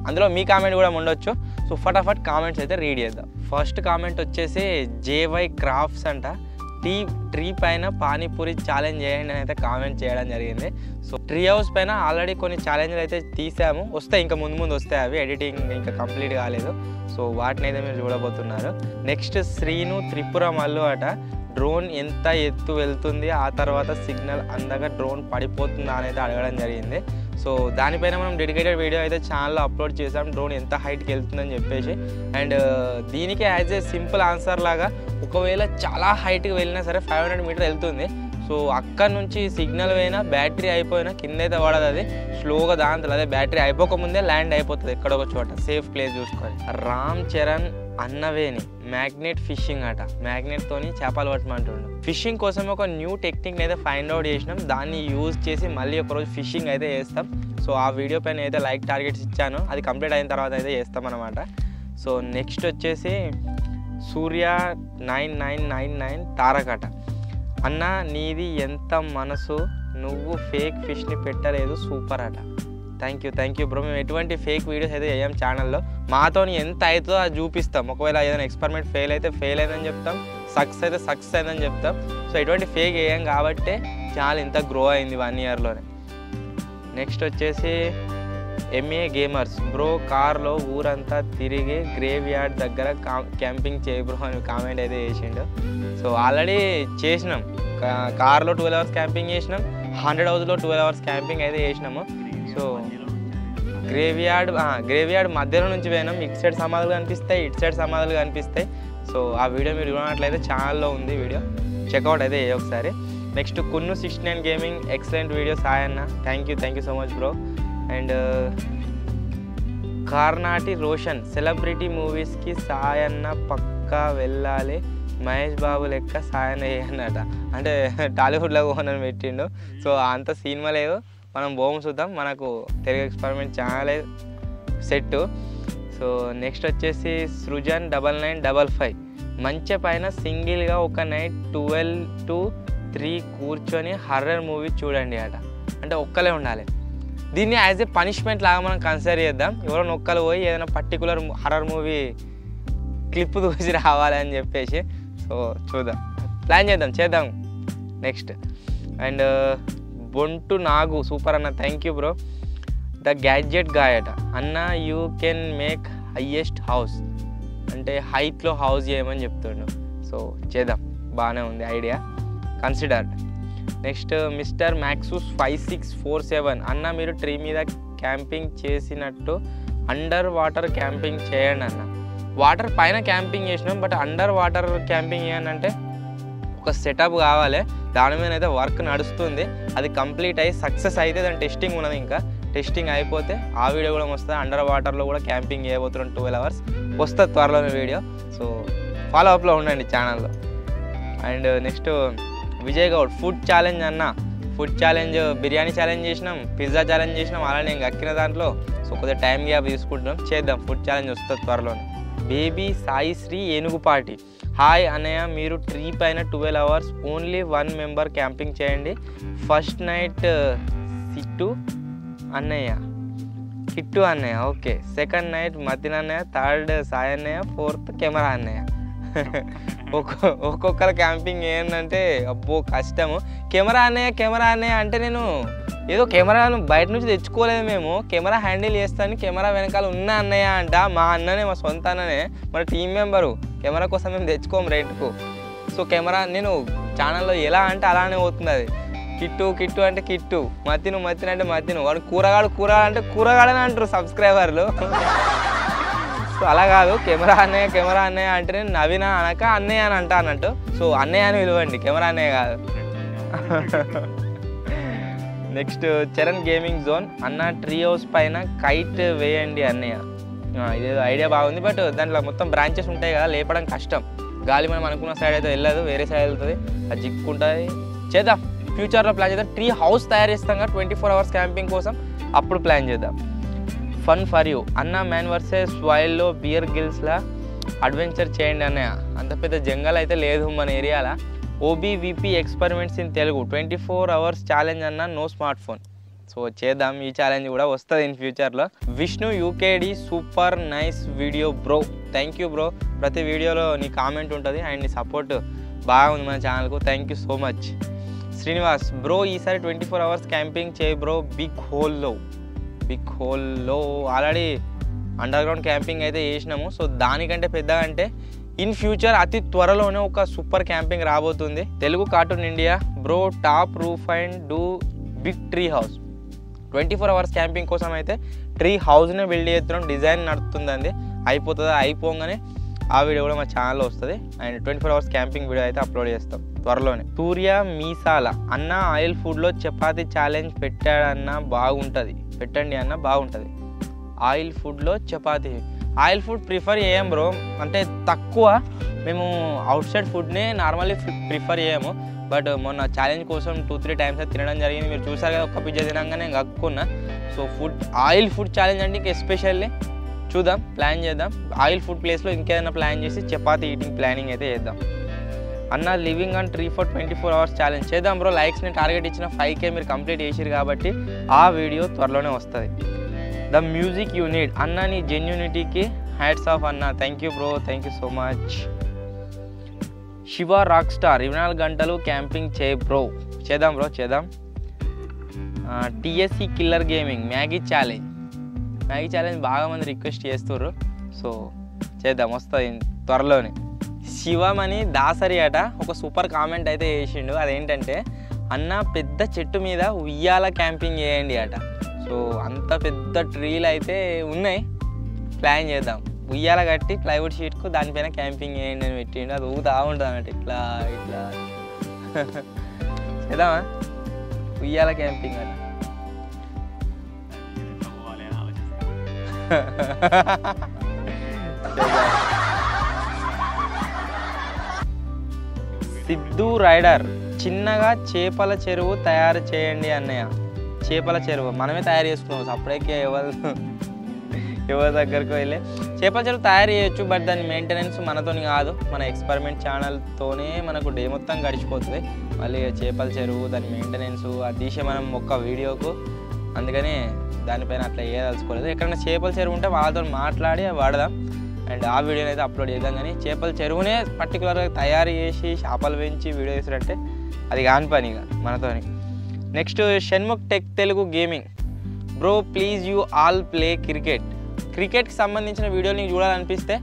అందులో మీ కామెంట్ కూడా ఉండొచ్చు. సో ఫటాఫట్ కామెంట్స్ అయితే రీడ్ చేద్దాం. ఫస్ట్ కామెంట్ వచ్చేసి JY క్రాఫ్ట్స్ అంట. ట్రీ పైన పానీపూరి ఛాలెంజ్ చేయండి అని అయితే కామెంట్ చేయడం జరిగింది. సో ట్రీ హౌస్ పైన ఆల్రెడీ కొన్ని ఛాలెంజ్లు అయితే తీసాము, వస్తాయి ఇంకా ముందు వస్తాయి, అవి ఎడిటింగ్ ఇంకా కంప్లీట్ కాలేదు. సో వాటిని అయితే మీరు చూడబోతున్నారు. నెక్స్ట్ శ్రీను త్రిపుర మల్లు అట. డ్రోన్ ఎంత ఎత్తు వెళ్తుంది, ఆ తర్వాత సిగ్నల్ అందగా డ్రోన్ పడిపోతుందా అని అయితే అడగడం జరిగింది. సో దానిపైన మనం డెడికేటెడ్ వీడియో అయితే ఛానల్లో అప్లోడ్ చేసాం, డ్రోన్ ఎంత హైట్కి వెళ్తుందని చెప్పేసి. అండ్ దీనికి యాజ్ ఏ సింపుల్ ఆన్సర్ లాగా, ఒకవేళ చాలా హైట్కి వెళ్ళినా సరే 500 మీటర్ వెళ్తుంది. సో అక్కడ నుంచి సిగ్నల్ పోయినా బ్యాటరీ అయిపోయినా కింద అయితే పడదు, అది స్లోగా దాంతో అదే బ్యాటరీ అయిపోకముందే ల్యాండ్ అయిపోతుంది ఎక్కడొక చోట, సేఫ్ ప్లేస్ చూసుకొని. రామ్ చరణ్ అన్నవేని మ్యాగ్నెట్ ఫిషింగ్ అట. మ్యాగ్నెట్తోని చేపలు పట్టమంటుండు. ఫిషింగ్ కోసం ఒక న్యూ టెక్నిక్ని అయితే ఫైండ్ అవుట్ చేసినాం, దాన్ని యూజ్ చేసి మళ్ళీ ఒకరోజు ఫిషింగ్ అయితే చేస్తాం. సో ఆ వీడియో పైన అయితే లైక్ టార్గెట్స్ ఇచ్చాను, అది కంప్లీట్ అయిన తర్వాత అయితే చేస్తాం అనమాట. సో నెక్స్ట్ వచ్చేసి సూర్య 9999 తారకట. అన్న నీది ఎంత మనసు, నువ్వు ఫేక్ ఫిష్ని పెట్టలేదు, సూపర్ అట. Thank you bro. మేము ఎటువంటి ఫేక్ వీడియోస్ అయితే చేయం ఛానల్లో, మాతో ఎంత అవుతుందో అది చూపిస్తాం. ఒకవేళ ఏదైనా ఎక్స్పెరిమెంట్ ఫెయిల్ అయితే ఫెయిల్ అయిందని చెప్తాం, సక్సెస్ అయితే సక్సెస్ అయిందని చెప్తాం. సో ఎటువంటి ఫేక్ వేయం కాబట్టి ఛానల్ ఇంత గ్రో అయింది 1 ఇయర్లోనే. నెక్స్ట్ వచ్చేసి MA గేమర్స్. బ్రో కార్లో ఊరంతా తిరిగి గ్రేవ్ యార్డ్ దగ్గర క్యాంపింగ్ చేయ బ్రో అని కామెంట్ అయితే చేసిండు. సో ఆల్రెడీ చేసినాం, కార్లో 12 hours క్యాంపింగ్ చేసినాం, 100 houseలో 12 hours క్యాంపింగ్ అయితే చేసినాము. సో గ్రేవ్ యార్డ్ మధ్యలో నుంచి పోయినాం, ఇటు సైడ్ సమాధులు కనిపిస్తాయి, ఇటు సైడ్ సమాధులు కనిపిస్తాయి. సో ఆ వీడియో మీరు చూడనట్లయితే ఛానల్లో ఉంది వీడియో, చెక్అవుట్ అయితే ఒకసారి. నెక్స్ట్ కున్ను 69 గేమింగ్, ఎక్సలెంట్ వీడియో సాయన్న. Thank you so much bro. And Karnati Roshan, celebrity మూవీస్కి సాయన్న పక్కా వెళ్ళాలి, మహేష్ బాబు లెక్క సాయన్న చేయన్నట. అంటే టాలీవుడ్లో పోనని పెట్టిండు. సో అంత సినిమా లేదు, మనం బోమ్ చూద్దాం, మనకు తెలుగు ఎక్స్పెరిమెంట్ ఛానలే సెట్. సో నెక్స్ట్ వచ్చేసి సృజన్ 9955. మంచె పైన సింగిల్గా ఒక నైట్ 12 to 3 కూర్చొని హర్రర్ మూవీ చూడండి అట. అంటే ఒక్కలే ఉండాలి. దీన్ని యాజ్ ఏ పనిష్మెంట్ లాగా మనం కన్సిడర్ చేద్దాం. ఎవరైనా ఒక్కరు పోయి ఏదైనా పర్టికులర్ హర్రర్ మూవీ క్లిప్ చూసి రావాలి అని చెప్పేసి. సో చూద్దాం, ప్లాన్ చేద్దాం. నెక్స్ట్ అండ్ బొంటు నాగు సూపర్ అన్న, thank you bro. The gadget guy అట, అన్న you can make highest house, అంటే హైట్లో హౌస్ చేయమని చెప్తుండు. సో చేద్దాం, బాగానే ఉంది ఐడియా, కన్సిడర్డ్. నెక్స్ట్ మిస్టర్ మ్యాక్సూస్ 5647, అన్న మీరు ట్రీ మీద క్యాంపింగ్ చేసినట్టు అండర్ వాటర్ క్యాంపింగ్ చేయండి అన్న. వాటర్ పైన క్యాంపింగ్ చేసినాం, బట్ అండర్ వాటర్ క్యాంపింగ్ చేయండి అంటే ఒక సెటప్ కావాలి. దాని మీద అయితే వర్క్ నడుస్తుంది. అది కంప్లీట్ అయ్యి సక్సెస్ అయితే దాని టెస్టింగ్ ఉన్నది. ఇంకా టెస్టింగ్ అయిపోతే ఆ వీడియో కూడా వస్తుంది. అండర్ వాటర్లో కూడా క్యాంపింగ్ చేయబోతున్నాం 12 hours, వస్తుంది త్వరలోనే వీడియో. సో ఫాలో అప్లో ఉండండి ఛానల్లో. And next Vijay Goud food challenge అన్న. ఫుడ్ ఛాలెంజ్ బిర్యానీ ఛాలెంజ్ చేసినాం, పిజ్జా ఛాలెంజ్ చేసినాం, అలానే ఇంకా అక్కిన దాంట్లో. సో కొద్దిగా టైం గ్యాప్ తీసుకుంటున్నాం, చేద్దాం. ఫుడ్ ఛాలెంజ్ వస్తుంది త్వరలోనే. బేబీ సాయి శ్రీ ఏనుగుపాటి, హాయ్ అన్నయ్య మీరు ట్రీ పైన 12 hours ఓన్లీ 1 member క్యాంపింగ్ చేయండి. ఫస్ట్ నైట్ సిట్టు అన్నయ్య, కిట్టు అన్నయ్య, ఓకే. సెకండ్ నైట్ మతిన్ అన్నయ్య, థర్డ్ సాయి అన్నయ్య, ఫోర్త్ కెమెరా అన్నయ్య. ఒక్కొక్కరు క్యాంపింగ్ ఏంటంటే అబ్బో కష్టము. కెమెరా అన్నయ్య అంటే నేను ఏదో కెమెరాను బయట నుంచి తెచ్చుకోలేదు. మేము కెమెరా హ్యాండిల్ చేస్తాను, కెమెరా వెనకాల ఉన్న అన్నయ్య అంట. మా అన్ననే, మా సొంత అన్ననే, మన టీం మెంబరు. కెమెరా కోసం మేము తెచ్చుకోము రెంట్కు. సో కెమెరా నేను ఛానల్లో ఎలా అంటే అలానే పోతుంది అది. కిట్టు అంటే కిట్టు, మతిను అంటే మతిను, వాడు కూరగాడు అంటే కూరగాడని అంటారు సబ్స్క్రైబర్లు. సో అలా కాదు, కెమెరా అన్నయ్య అంటే నేను నవీన అనక అన్నయ్య అని అంటా అన్నట్టు. సో అన్నయ్య అని పిలవండి, కెమెరా అన్నయ్య కాదు. నెక్స్ట్ చరణ్ గేమింగ్ జోన్, అన్న ట్రీ హౌస్ పైన కైట్ వేయండి అన్నయ్య. ఇదేదో ఐడియా బాగుంది, బట్ దాంట్లో మొత్తం బ్రాంచెస్ ఉంటాయి కదా, లేపడం కష్టం. గాలి మనం అనుకున్న సైడ్ అయితే వెళ్ళదు, వేరే సైడ్ వెళ్తుంది, అది చిక్కుంటుంది. చేద్దాం, ఫ్యూచర్లో ప్లాన్ చేద్దాం. ట్రీ హౌస్ తయారు చేస్తాం కదా 24 hours క్యాంపింగ్ కోసం, అప్పుడు ప్లాన్ చేద్దాం. ఫన్ ఫర్ యూ అన్న, మ్యాన్ వర్సెస్ వైల్డ్లో బియర్ గిల్స్లా అడ్వెంచర్ చేయండి అన్నయ్య. అంత పెద్ద జంగల్ అయితే లేదు మన ఏరియాలో. ఓబీవీపీ experiments in Telugu 24 hours challenge అన్న, నో స్మార్ట్ ఫోన్. సో చేద్దాం, ఈ ఛాలెంజ్ కూడా వస్తుంది ఇన్ ఫ్యూచర్లో. Vishnu UKD super nice video bro, thank you bro. ప్రతి వీడియోలో నీ కామెంట్ ఉంటుంది అండ్ నీ సపోర్ట్ బాగుంది మన ఛానల్కు, thank you so much. Srinivas bro ఈసారి 24 hours క్యాంపింగ్ చేయి బ్రో, బిగ్ హోల్లో ఆల్రెడీ అండర్ గ్రౌండ్ క్యాంపింగ్ అయితే చేసినాము. సో దానికంటే పెద్దగా అంటే ఇన్ ఫ్యూచర్ అతి త్వరలోనే ఒక సూపర్ క్యాంపింగ్ రాబోతుంది. Telugu cartoon India bro top roof and do big tree house. 24 hours camping కోసం అయితే ట్రీ హౌస్నే బిల్డ్ చేస్తున్నాం, డిజైన్ నడుస్తుంది. అంది అయిపోతుందా, అయిపోగానే ఆ వీడియో కూడా మా ఛానల్లో వస్తుంది. అండ్ 24 hours క్యాంపింగ్ వీడియో అయితే అప్లోడ్ చేస్తాం త్వరలోనే. సూర్య మీసాల అన్న, ఆయిల్ ఫుడ్లో చపాతీ ఛాలెంజ్ పెట్టాడన్న, పెట్టండి అన్న, బాగుంటుంది. ఆయిల్ ఫుడ్లో చపాతీ, ఆయిల్ ఫుడ్ ప్రిఫర్ చేయం బ్రో, అంటే తక్కువ. మేము అవుట్ సైడ్ ఫుడ్నే నార్మల్లీ ప్రిఫర్ చేయము. బట్ మొన్న ఛాలెంజ్ కోసం 2-3 times అయితే తినడం జరిగింది. మీరు చూసారు కదా, ఒక్క పిజ్జా తినగానే కక్కున్నా. సో ఆయిల్ ఫుడ్ ఛాలెంజ్ అంటే ఇంకా ఎస్పెషల్లీ చూద్దాం, ప్లాన్ చేద్దాం. ఆయిల్ ఫుడ్ ప్లేస్లో ఇంకేదైనా ప్లాన్ చేసి చపాతీ ఈటింగ్ ప్లానింగ్ అయితే చేద్దాం. అన్న living on tree for 24 hours challenge చేద్దాం బ్రో. లైక్స్ని టార్గెట్ ఇచ్చిన 5K మీరు కంప్లీట్ చేసిరు కాబట్టి ఆ వీడియో త్వరలోనే వస్తుంది. ద మ్యూజిక్ యూ నీడ్ అన్న, నీ జెన్యూనిటీకి హ్యాట్స్ ఆఫ్ అన్న, thank you bro, thank you so much. Shiva rock star 24 గంటలు క్యాంపింగ్ చేయి బ్రో, చేద్దాం బ్రో చేద్దాం. TSC killer gaming Maggi challenge బాగా మంది రిక్వెస్ట్ చేస్తుర్రు. సో చేద్దాం, వస్తుంది త్వరలోనే. శివమని దాసరి అట ఒక సూపర్ కామెంట్ అయితే చేసిండు. అదేంటంటే, అన్న పెద్ద చెట్టు మీద ఉయ్యాల క్యాంపింగ్ చేయండి అట. సో అంత పెద్ద ట్రీలు అయితే ఉన్నాయి, ప్లాన్ చేద్దాం. ఉయ్యాల కట్టి ప్లైవుడ్ షీట్కు దానిపైన క్యాంపింగ్ చేయండి అని పెట్టిండు. అది ఊగుతా ఉంటుంది అన్నట్టు, ఇట్లా చేద్దామా ఉయ్యాల క్యాంపింగ్ అట. సిద్ధు రైడర్ చిన్నగా చేపల చెరువు తయారు చేయండి అన్నయ్య. చేపల చెరువు మనమే తయారు చేసుకున్నాం, సపరేట్గా ఎవరు ఎవరి దగ్గరకు వెళ్ళి చేపల చెరువు తయారు చేయొచ్చు. బట్ దాని మెయింటెనెన్స్ మనతోని కాదు, మన ఎక్స్పెరిమెంట్ ఛానల్తోనే మనకు డే మొత్తం గడిచిపోతుంది. మళ్ళీ చేపల చెరువు దాని మెయింటెనెన్స్ అది తీసే మనం ఒక్క వీడియోకు, అందుకని దానిపైన అట్లా చేయదలుచుకోలేదు. ఎక్కడైనా చేపల చెరువు ఉంటే వాళ్ళతో మాట్లాడి వాడదాం అండ్ ఆ వీడియోని అయితే అప్లోడ్ చేద్దాం. కానీ చేపల చెరువునే పర్టికులర్గా తయారు చేసి చేపలు పెంచి వీడియో చేసినట్టే అది కాని పని ఇక మనతోని. Next Shanmukh tech Telugu gaming bro, please you all play cricket. క్రికెట్కి సంబంధించిన వీడియోలు నీకు చూడాలనిపిస్తే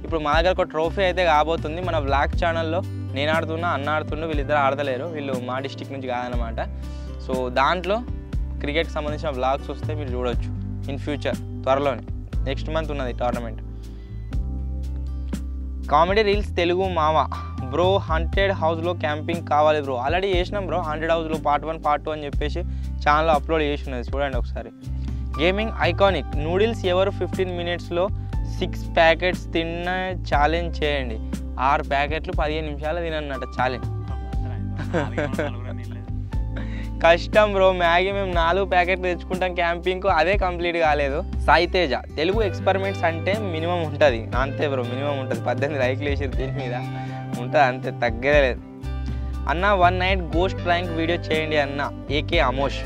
ఇప్పుడు మా దగ్గర ఒక ట్రోఫీ అయితే కాబోతుంది. మన వ్లాగ్ ఛానల్లో నేను ఆడుతున్నా, అన్న ఆడుతుండు, వీళ్ళిద్దరు ఆడతలేరు, వీళ్ళు మా డిస్టిక్ నుంచి కాదనమాట. సో దాంట్లో క్రికెట్కి సంబంధించిన వ్లాగ్స్ వస్తే మీరు చూడవచ్చు ఇన్ ఫ్యూచర్, త్వరలోనే నెక్స్ట్ మంత్ ఉన్నది టోర్నమెంట్. కామెడీ రీల్స్ తెలుగు మామ బ్రో, 100 హౌస్లో క్యాంపింగ్ కావాలి బ్రో. ఆల్రెడీ చేసినాం బ్రో 100 హౌస్లో పార్ట్ 1 పార్ట్ 2 అని చెప్పేసి ఛానల్లో అప్లోడ్ చేసి ఉన్నది, చూడండి ఒకసారి. గేమింగ్ ఐకానిక్ నూడిల్స్ ఎవరు 15 మినిట్స్లో 6 ప్యాకెట్స్ తిన్న ఛాలెంజ్ చేయండి. 6 ప్యాకెట్లు 15 నిమిషాలు తినన్నట ఛాలెంజ్. కష్టం బ్రో, మ్యాగీ మేము 4 ప్యాకెట్లు తెచ్చుకుంటాం క్యాంపింగ్కు, అదే కంప్లీట్ కాలేదు. సాయి తేజ తెలుగు ఎక్స్పెరిమెంట్స్ అంటే మినిమం ఉంటుంది అంతే బ్రో, మినిమం ఉంటుంది. 18 లైక్లు వేసారు దీని మీద, ఉంటుంది అంతే, తగ్గదే లేదు. అన్న 1 నైట్ గోస్ట్ ప్రాంక్ వీడియో చేయండి అన్న. ఏకే అమోష్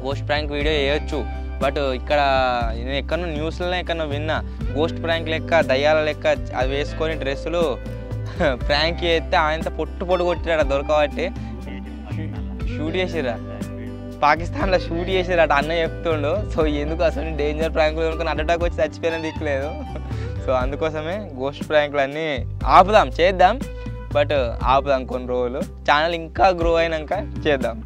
గోస్ట్ ప్రాంక్ వీడియో చేయొచ్చు, బట్ ఇక్కడ నేను ఎక్కడో న్యూస్లో ఎక్కడో విన్నా, గోస్ట్ ప్రాంక్ లెక్క దయ్యాల లెక్క అది వేసుకొని డ్రెస్సులు ప్రాంక్ చేస్తే ఆయనతో పొట్టు కొట్టిరాడ దొరకబట్టి షూట్ చేసిరా, పాకిస్తాన్లో షూట్ చేసిరట అన్న చెప్తుండు. సో ఎందుకు అసలు డేంజర్ ప్రాంకులు అనుకుని అటాక్ వచ్చి చచ్చిపోయినా దిక్కులేదు. సో అందుకోసమే గోస్ట్ ప్రాంకులు అన్నీ ఆపుదాం, చేద్దాం, బట్ ఆపుదాం కొన్ని రోజులు, ఛానల్ ఇంకా గ్రో అయినాక చేద్దాం.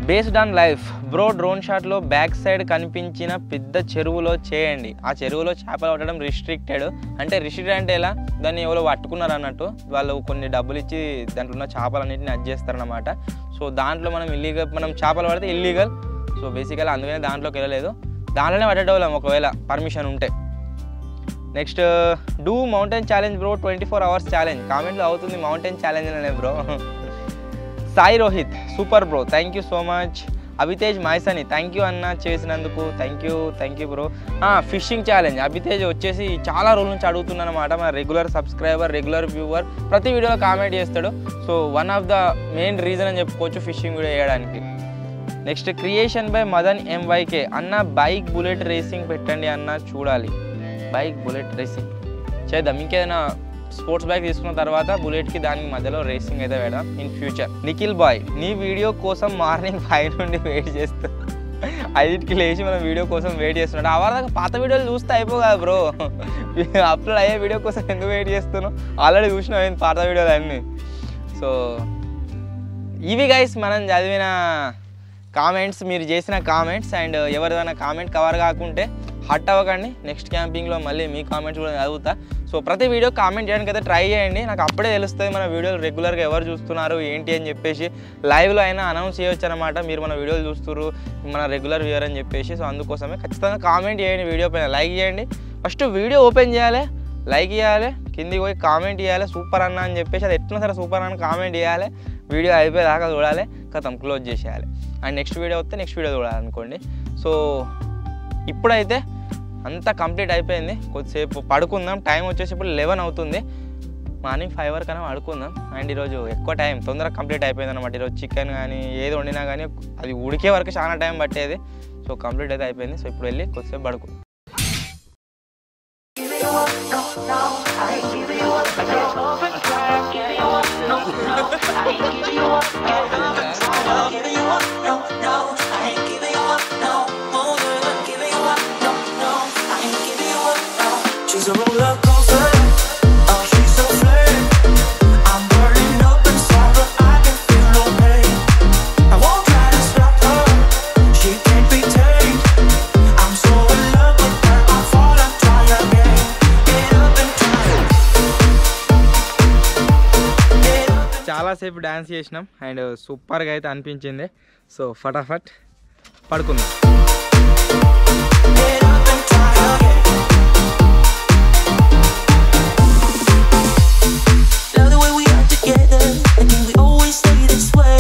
Based on life bro, drone షాట్లో బ్యాక్ సైడ్ కనిపించిన పెద్ద చెరువులో చేయండి. ఆ చెరువులో చేపలు పట్టడం రిస్ట్రిక్టెడ్. అంటే రిస్ట్రిక్టెడ్ అంటే ఎలా, దాన్ని ఎవరో పట్టుకున్నారు అన్నట్టు, వాళ్ళు కొన్ని డబ్బులు ఇచ్చి దాంట్లో ఉన్న చేపలన్నింటిని అడ్జస్ట్ చేస్తారనమాట. సో దాంట్లో మనం చేపలు పడితే ఇల్లీగల్. సో బేసికల్ అందుకనే దాంట్లోకి వెళ్ళలేదు, దాంట్లోనే పట్టేటోళ్ళం ఒకవేళ పర్మిషన్ ఉంటే. Next do mountain challenge bro, 24 hours challenge. కామెంట్లో అవుతుంది మౌంటైన్ ఛాలెంజ్ అనే bro. Sai Rohit super bro, thank you so much. Abhitej మైసని థ్యాంక్ యూ అన్న చేసినందుకు, thank you bro. Fishing challenge Abhitej వచ్చేసి చాలా రోజుల నుంచి అడుగుతున్నాను అనమాట. మన రెగ్యులర్ సబ్స్క్రైబర్, రెగ్యులర్ వ్యూవర్, ప్రతి వీడియోలో కామెంట్ చేస్తాడు. So one of the main reason అని చెప్పుకోవచ్చు ఫిషింగ్ వీడియో వేయడానికి. Next creation by Madan MYK అన్న, బైక్ బుల్లెట్ రేసింగ్ పెట్టండి అన్న, చూడాలి. బైక్ బుల్లెట్ రేసింగ్ చేద్దాం, ఇంకేదైనా స్పోర్ట్స్ బైక్ తీసుకున్న తర్వాత బుల్లెట్కి దానికి మధ్యలో రేసింగ్ అయితే వేద్దాం ఇన్ ఫ్యూచర్. నిఖిల్ బాయ్ నీ వీడియో కోసం మార్నింగ్ 5 నుండి వెయిట్ చేస్తూ 5కి లేచి మనం వీడియో కోసం వెయిట్ చేస్తున్నాడు. అవర్ పాత వీడియోలు చూస్తే అయిపోగా బ్రో, అప్లోడ్ అయ్యే వీడియో కోసం ఎందుకు వెయిట్ చేస్తున్నావు, ఆల్రెడీ చూసినావు పాత వీడియోలు అన్నీ. సో ఇవి గైస్ మనం చదివిన కామెంట్స్, మీరు చేసిన కామెంట్స్. అండ్ ఎవరిదైనా కామెంట్ కవర్ కాకుంటే హట్ అవ్వకండి, నెక్స్ట్ క్యాంపింగ్లో మళ్ళీ మీ కామెంట్స్ కూడా చదువుతా. సో ప్రతి వీడియో కామెంట్ చేయడానికి అయితే ట్రై చేయండి, నాకు అప్పుడే తెలుస్తుంది మన వీడియోలు రెగ్యులర్గా ఎవరు చూస్తున్నారు ఏంటి అని చెప్పేసి. లైవ్లో అయినా అనౌన్స్ చేయొచ్చు అనమాట, మీరు మన వీడియోలు చూస్తున్నారు మన రెగ్యులర్ వ్యూయర్ అని చెప్పేసి. సో అందుకోసమే ఖచ్చితంగా కామెంట్ చేయండి, వీడియో పైన లైక్ చేయండి. ఫస్ట్ వీడియో ఓపెన్ చేయాలి, లైక్ చేయాలి, కిందికి పోయి కామెంట్ చేయాలి సూపర్ అన్న అని చెప్పేసి. అది ఎట్లా సరే సూపర్ అన్న కామెంట్ చేయాలి, వీడియో అయిపోయేదాకా చూడాలి, కథం క్లోజ్ చేసేయాలి. అండ్ నెక్స్ట్ వీడియో వస్తే నెక్స్ట్ వీడియో చూడాలనుకోండి. సో ఇప్పుడైతే అంతా కంప్లీట్ అయిపోయింది, కొద్దిసేపు పడుకుందాం. టైం వచ్చేసి ఇప్పుడు 11 అవుతుంది, మార్నింగ్ 5 వరకు అయినా పడుకుందాం. అండ్ ఈరోజు ఎక్కువ టైం తొందరగా కంప్లీట్ అయిపోయింది అనమాట. ఈరోజు చికెన్ కానీ ఏది వండినా కానీ అది ఉడికే వరకు చాలా టైం పట్టేది. సో కంప్లీట్ అయితే అయిపోయింది. సో ఇప్పుడు వెళ్ళి కొద్దిసేపు పడుకుందాం. She's a roller coaster. Oh, she's so flame. I'm burning up inside, but I can feel no pain. I won't try to stop her. She can't be tamed. I'm so in love with her. I fall and try again. Get up and try. Get up and చాలాసేపు dance చేసినాం and సూపర్గా అయితే అనిపించింది. So ఫటాఫట్ పడుకుందాం. get up and try again. Love the way we are together. I think we always stay this way.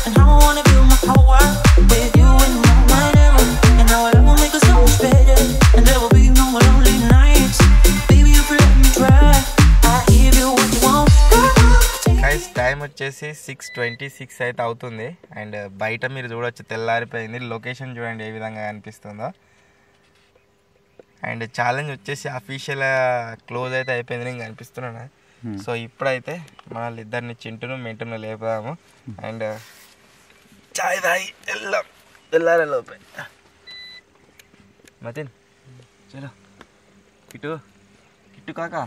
And I wanna build my whole world with you and my never. And our love will make us so much better. And there will be no more. వచ్చేసి 6:26 అయితే అవుతుంది. And బయట మీరు చూడొచ్చు తెల్లారిపోయింది. Location చూడండి ఏ విధంగా కనిపిస్తుందో. And challenge వచ్చేసి అఫీషియల్ క్లోజ్ అయితే అయిపోయింది నేను కనిపిస్తున్నాను. సో ఇప్పుడైతే మనల్ని ఇద్దరిని చింటును మెంటును లేపుదాము అండ్ చాయ్ తాగి వెళ్దాం తెల్లారే లోపే. మతిన్ చలో కిట్టు కిట్టు కాకా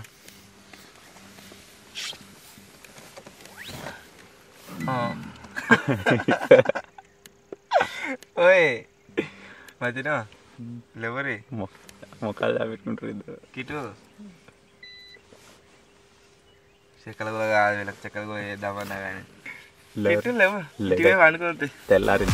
ఓయ్ మతినా లేవరి మొక్కలు పెట్టుకుంటారు ఇద్దరు. కిటు చెక్కలు కూడా కాదు వీళ్ళకి చెక్కలు కూడా చేద్దామన్నా కానీ కిట్టు లేవు ఇటువే వండుకుంటే తెల్లారి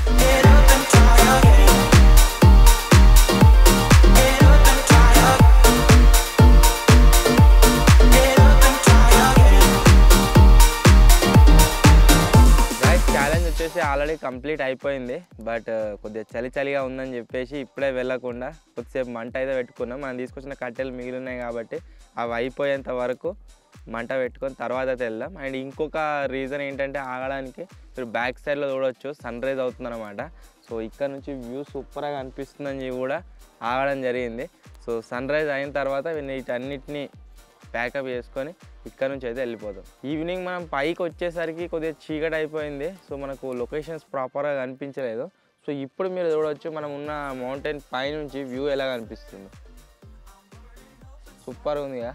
ఛాలెంజ్ వచ్చేసి ఆల్రెడీ కంప్లీట్ అయిపోయింది. బట్ కొద్దిగా చలిగా ఉందని చెప్పేసి ఇప్పుడే వెళ్ళకుండా కొద్దిసేపు మంట అయితే పెట్టుకున్నాం. మనం తీసుకొచ్చిన కట్టెలు మిగిలి ఉన్నాయి కాబట్టి అవి అయిపోయేంత వరకు మంట పెట్టుకొని తర్వాత అయితే వెళ్దాం. అండ్ ఇంకొక రీజన్ ఏంటంటే ఆగడానికి మీరు బ్యాక్ సైడ్లో చూడవచ్చు సన్ రైజ్ అవుతుంది అనమాట. సో ఇక్కడ నుంచి వ్యూ సూపర్గా అనిపిస్తుందని కూడా ఆగడం జరిగింది. సో సన్ రైజ్ అయిన తర్వాత వీటన్నిటిని ప్యాకప్ చేసుకొని ఇక్కడ నుంచి అయితే వెళ్ళిపోతాం. ఈవినింగ్ మనం పైకి వచ్చేసరికి కొద్దిగా చీకటి అయిపోయింది. సో మనకు లొకేషన్స్ ప్రాపర్గా కనిపించలేదు. సో ఇప్పుడు మీరు చూడవచ్చు మనం ఉన్న మౌంటైన్ పై నుంచి వ్యూ ఎలా కనిపిస్తుంది. సూపర్ ఉందిగా.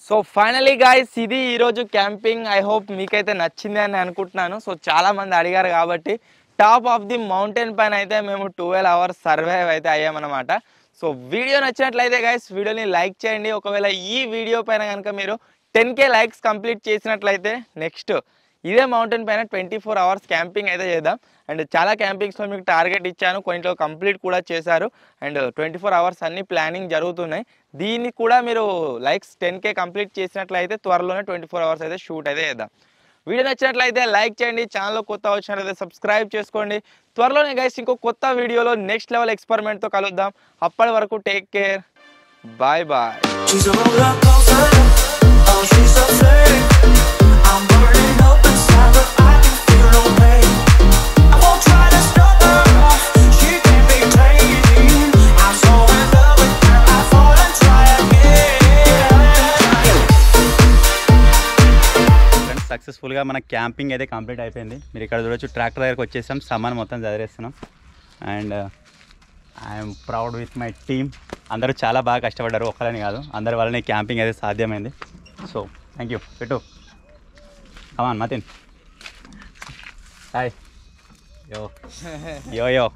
సో ఫైనలీ గాయ్స్ ఇది ఈరోజు క్యాంపింగ్. ఐ హోప్ మీకైతే నచ్చింది అని అనుకుంటున్నాను. సో చాలామంది అడిగారు కాబట్టి టాప్ ఆఫ్ ది మౌంటైన్ పైన అయితే మేము 12 hours సర్వైవ్ అయితే అయ్యామన్నమాట. సో వీడియో నచ్చినట్లయితే గాయ్స్ వీడియోని లైక్ చేయండి. ఒకవేళ ఈ వీడియో పైన కనుక మీరు 10K లైక్స్ కంప్లీట్ చేసినట్లయితే నెక్స్ట్ ఇదే మౌంటైన్ పైన 24 hours క్యాంపింగ్ అయితే చేద్దాం. అండ్ చాలా క్యాంపింగ్స్లో మీకు టార్గెట్ ఇచ్చాను, కొన్నిట్లో కంప్లీట్ కూడా చేశారు. అండ్ 24 hours అన్ని ప్లానింగ్ జరుగుతున్నాయి. దీన్ని కూడా మీరు లైక్స్ 10K కంప్లీట్ చేసినట్లయితే త్వరలోనే 24 hours అయితే షూట్ అయితే చేద్దాం. వీడియో నచ్చినట్లయితే లైక్ చేయండి, ఛానల్లో కొత్త వచ్చినట్లయితే సబ్స్క్రైబ్ చేసుకోండి. త్వరలోనే గైస్ ఇంకో కొత్త వీడియోలో నెక్స్ట్ లెవెల్ ఎక్స్పెరిమెంట్తో కలుద్దాం. అప్పటి వరకు take care, bye bye. She's a roller coaster. Oh, she's a flame. I'm burning up inside, but I can feel no pain. I won't try to stop her. She can't be tamed. I'm so in love with her. I fall and try again. Friends సక్సెస్ఫుల్గా మన camping అయితే complete అయిపోయింది. మీరు ఇక్కడ చూడొచ్చు tractor దగ్గరకు వచ్చేసాం, సామాన్ మొత్తం చదివేస్తున్నాం. And I'm proud with my team. అందరూ చాలా బాగా కష్టపడ్డారు, ఒక్కరని కాదు, అందరి వల్లనే క్యాంపింగ్ అయితే సాధ్యమైంది. So thank you. పెట్టు కమాన్ మతిన్. హాయ్. యో యో యో